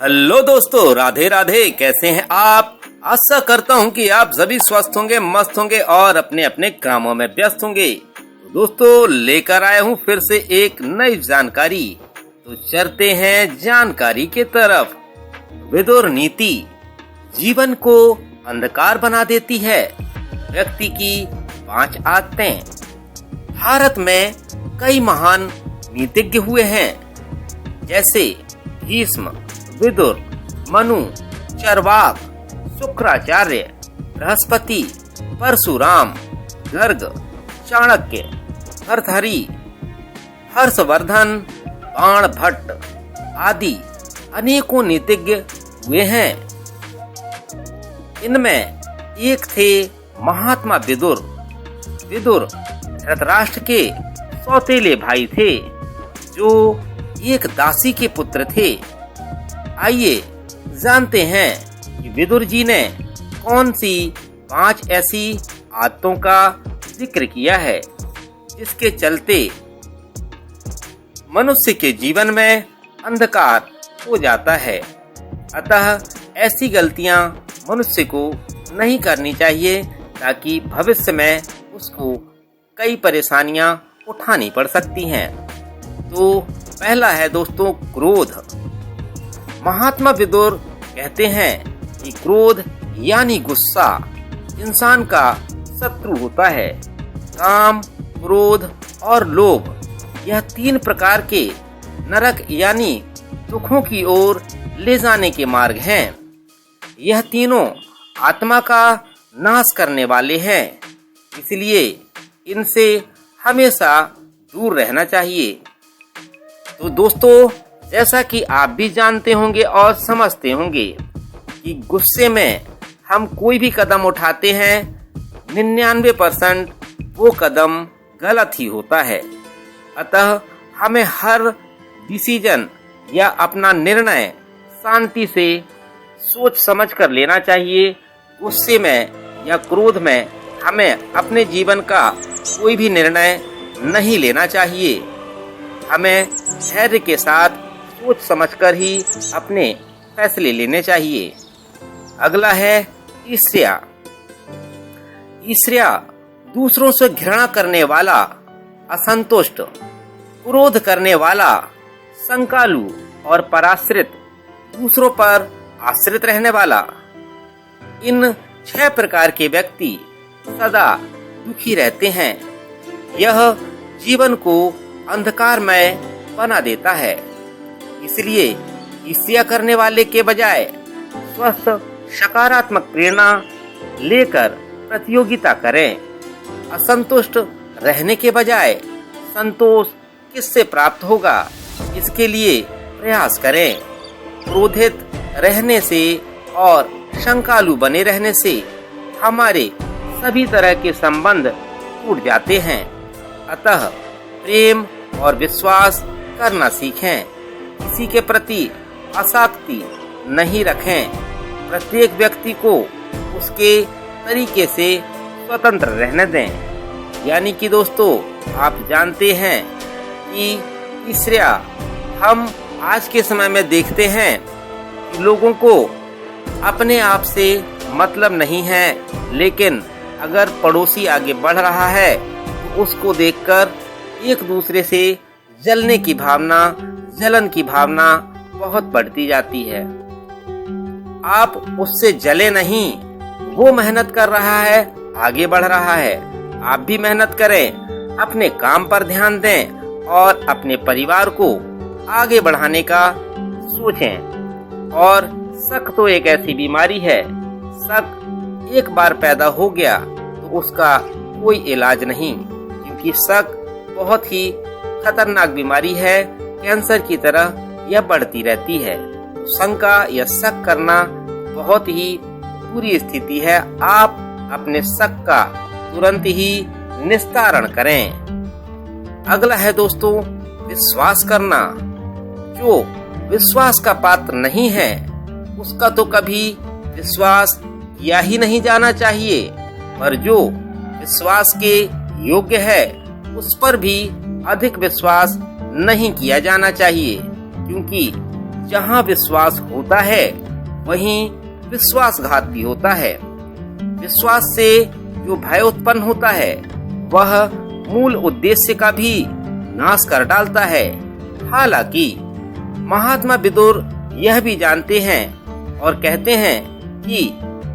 Hello दोस्तों, राधे राधे। कैसे हैं आप? आशा करता हूं कि आप सभी स्वस्थ होंगे, मस्त होंगे और अपने अपने कामों में व्यस्त होंगे। तो दोस्तों, लेकर आया हूं फिर से एक नई जानकारी। तो चलते हैं जानकारी के तरफ। विदुर नीति जीवन को अंधकार बना देती है। व्यक्ति की 5 आदतें। भारत में कई महान नीतिज्ञ हुए हैं, जैसे भीष्म, विदुर, मनु, चरवाक, शुक्राचार्य, बृहस्पति, परशुराम, गर्ग, चाणक्य, भर्तृहरि, हर्षवर्धन, बाणभट्ट आदि अनेकों नीतिज्ञ हुए हैं। इनमें एक थे महात्मा विदुर। विदुर धृतराष्ट्र के सौतेले भाई थे, जो एक दासी के पुत्र थे। आइए जानते हैं कि विदुर जी ने कौन सी 5 ऐसी आदतों का जिक्र किया है, जिसके चलते मनुष्य के जीवन में अंधकार हो जाता है। अतः ऐसी गलतियां मनुष्य को नहीं करनी चाहिए, ताकि भविष्य में उसको कई परेशानियां उठानी पड़ सकती हैं। तो पहला है दोस्तों, क्रोध। महात्मा विदुर कहते हैं कि क्रोध यानी गुस्सा इंसान का शत्रु होता है। काम, क्रोध और लोभ, यह 3 प्रकार के नरक यानी दुखों की ओर ले जाने के मार्ग हैं। यह तीनों आत्मा का नाश करने वाले हैं, इसलिए इनसे हमेशा दूर रहना चाहिए। तो दोस्तों, जैसा कि आप भी जानते होंगे और समझते होंगे कि गुस्से में हम कोई भी कदम उठाते हैं, 99% वो कदम गलत ही होता है। अतः हमें हर डिसीजन या अपना निर्णय शांति से सोच समझ कर लेना चाहिए। गुस्से में या क्रोध में हमें अपने जीवन का कोई भी निर्णय नहीं लेना चाहिए। हमें धैर्य के साथ सोच समझकर ही अपने फैसले लेने चाहिए। अगला है ईर्ष्या। ईर्ष्या दूसरों से घृणा करने वाला, असंतुष्ट, क्रोध करने वाला, संकालू और पराश्रित, दूसरों पर आश्रित रहने वाला। इन 6 प्रकार के व्यक्ति सदा दुखी रहते हैं। यह जीवन को अंधकारमय बना देता है। इसलिए ईर्ष्या करने वाले के बजाय स्वस्थ सकारात्मक प्रेरणा लेकर प्रतियोगिता करें। असंतुष्ट रहने के बजाय संतोष किससे प्राप्त होगा, इसके लिए प्रयास करें। क्रोधित रहने से और शंकालु बने रहने से हमारे सभी तरह के संबंध टूट जाते हैं। अतः प्रेम और विश्वास करना सीखें। किसी के प्रति आसक्ति नहीं रखें। प्रत्येक व्यक्ति को उसके तरीके से स्वतंत्र रहने दें। यानी कि दोस्तों, आप जानते हैं कि ईर्ष्या हम आज के समय में देखते हैं कि लोगों को अपने आप से मतलब नहीं है, लेकिन अगर पड़ोसी आगे बढ़ रहा है तो उसको देखकर एक दूसरे से जलने की भावना, जलन की भावना बहुत बढ़ती जाती है। आप उससे जले नहीं, वो मेहनत कर रहा है, आगे बढ़ रहा है। आप भी मेहनत करें, अपने काम पर ध्यान दें और अपने परिवार को आगे बढ़ाने का सोचें। और शक तो एक ऐसी बीमारी है, शक एक बार पैदा हो गया तो उसका कोई इलाज नहीं, क्योंकि शक बहुत ही खतरनाक बीमारी है। कैंसर की तरह यह बढ़ती रहती है। शंका या शक करना बहुत ही बुरी स्थिति है। आप अपने शक का तुरंत ही निस्तारण करें। अगला है दोस्तों, विश्वास करना। जो विश्वास का पात्र नहीं है, उसका तो कभी विश्वास किया ही नहीं जाना चाहिए, पर जो विश्वास के योग्य है उस पर भी अधिक विश्वास नहीं किया जाना चाहिए, क्योंकि जहाँ विश्वास होता है वहीं विश्वासघात भी होता है। विश्वास से जो भय उत्पन्न होता है वह मूल उद्देश्य का भी नाश कर डालता है। हालांकि महात्मा विदुर यह भी जानते हैं और कहते हैं कि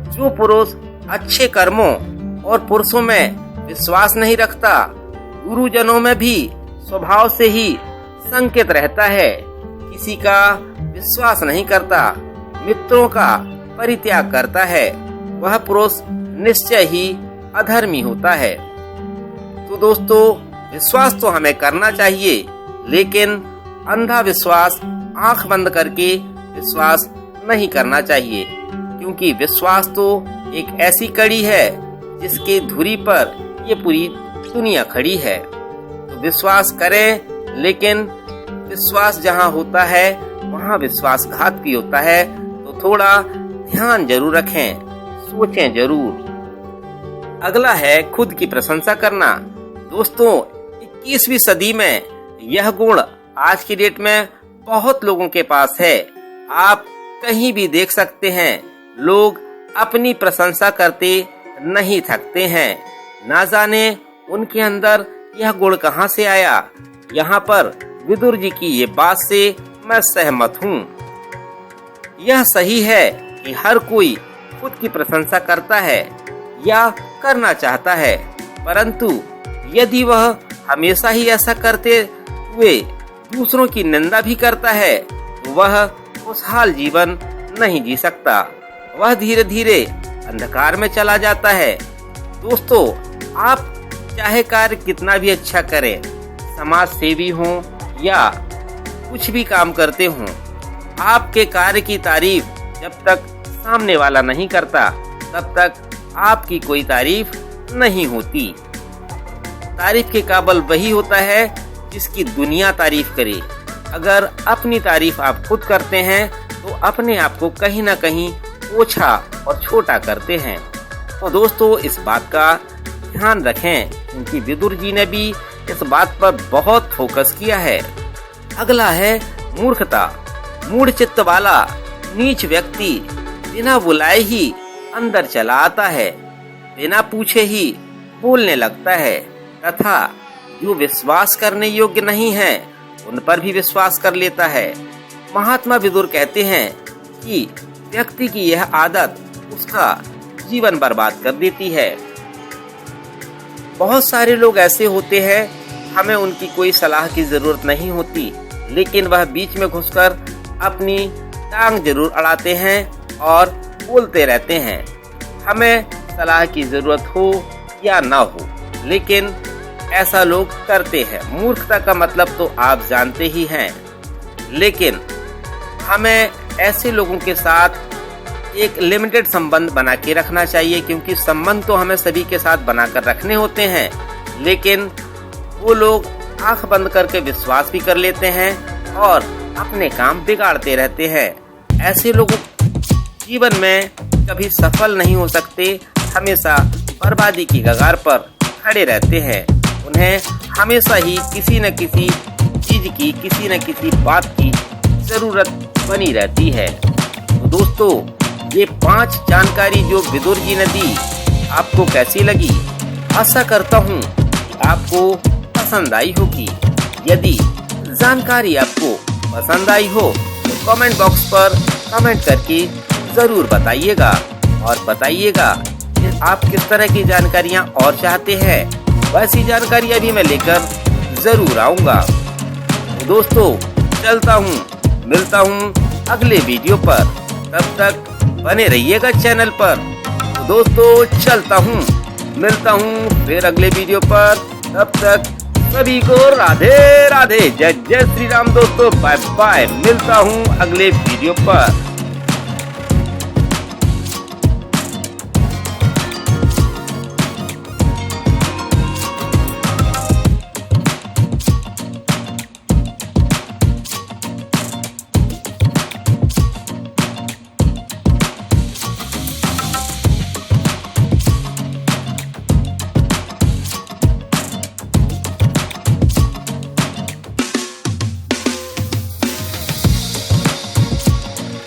जो पुरुष अच्छे कर्मों और पुरुषों में विश्वास नहीं रखता, गुरुजनों में भी स्वभाव से ही संकेत रहता है, किसी का विश्वास नहीं करता, मित्रों का परित्याग करता है, वह पुरुष निश्चय ही अधर्मी होता है। तो दोस्तों, विश्वास तो हमें करना चाहिए, लेकिन अंधा विश्वास, आंख बंद करके विश्वास नहीं करना चाहिए, क्योंकि विश्वास तो एक ऐसी कड़ी है जिसके धुरी पर ये पूरी दुनिया खड़ी है। तो विश्वास करें, लेकिन विश्वास जहाँ होता है वहाँ विश्वासघात भी होता है, तो थोड़ा ध्यान जरूर रखें, सोचें जरूर। अगला है खुद की प्रशंसा करना। दोस्तों, 21वीं सदी में यह गुण आज की डेट में बहुत लोगों के पास है। आप कहीं भी देख सकते हैं, लोग अपनी प्रशंसा करते नहीं थकते हैं। ना जाने उनके अंदर यह गुण कहाँ से आया। यहाँ पर विदुर जी की ये बात से मैं सहमत हूँ। यह सही है कि हर कोई खुद की प्रशंसा करता है या करना चाहता है, परंतु यदि वह हमेशा ही ऐसा करते हुए दूसरों की निंदा भी करता है तो वह खुशहाल जीवन नहीं जी सकता, वह धीरे धीरे अंधकार में चला जाता है। दोस्तों, आप चाहे कार्य कितना भी अच्छा करें, समाज सेवी हो या कुछ भी काम करते हो, आपके कार्य की तारीफ जब तक सामने वाला नहीं करता तब तक आपकी कोई तारीफ नहीं होती। तारीफ के काबिल वही होता है जिसकी दुनिया तारीफ करे। अगर अपनी तारीफ आप खुद करते हैं तो अपने आप को कहीं ना कहीं ओछा और छोटा करते हैं। तो दोस्तों, इस बात का ध्यान रखें, क्योंकि विदुर जी ने भी इस बात पर बहुत फोकस किया है। अगला है मूर्खता। मूढ़ चित्त वाला नीच व्यक्ति बिना बुलाए ही अंदर चला आता है, बिना पूछे ही बोलने लगता है, तथा जो विश्वास करने योग्य नहीं है उन पर भी विश्वास कर लेता है। महात्मा विदुर कहते हैं कि व्यक्ति की यह आदत उसका जीवन बर्बाद कर देती है। बहुत सारे लोग ऐसे होते हैं, हमें उनकी कोई सलाह की जरूरत नहीं होती, लेकिन वह बीच में घुसकर अपनी टांग जरूर अड़ाते हैं और बोलते रहते हैं। हमें सलाह की जरूरत हो या ना हो, लेकिन ऐसा लोग करते हैं। मूर्खता का मतलब तो आप जानते ही हैं, लेकिन हमें ऐसे लोगों के साथ एक लिमिटेड संबंध बना के रखना चाहिए, क्योंकि संबंध तो हमें सभी के साथ बनाकर रखने होते हैं, लेकिन वो लोग आंख बंद करके विश्वास भी कर लेते हैं और अपने काम बिगाड़ते रहते हैं। ऐसे लोग जीवन में कभी सफल नहीं हो सकते, हमेशा बर्बादी की कगार पर खड़े रहते हैं। उन्हें हमेशा ही किसी न किसी चीज की, किसी न किसी बात की जरूरत बनी रहती है। तो दोस्तों, ये 5 जानकारी जो विदुर जी ने दी, आपको कैसी लगी? आशा करता हूँ आपको पसंद आई होगी। यदि जानकारी आपको पसंद आई हो तो कमेंट बॉक्स पर कमेंट करके जरूर बताइएगा, और बताइएगा कि आप किस तरह की जानकारियाँ और चाहते हैं। वैसी जानकारियाँ भी मैं लेकर जरूर आऊँगा। तो दोस्तों, चलता हूँ, मिलता हूँ अगले वीडियो पर, तब तक बने रहिएगा चैनल पर। तो दोस्तों, चलता हूँ, मिलता हूँ फिर अगले वीडियो पर, तब तक सभी को राधे राधे, जय जय श्री राम। दोस्तों, बाय बाय, मिलता हूँ अगले वीडियो पर।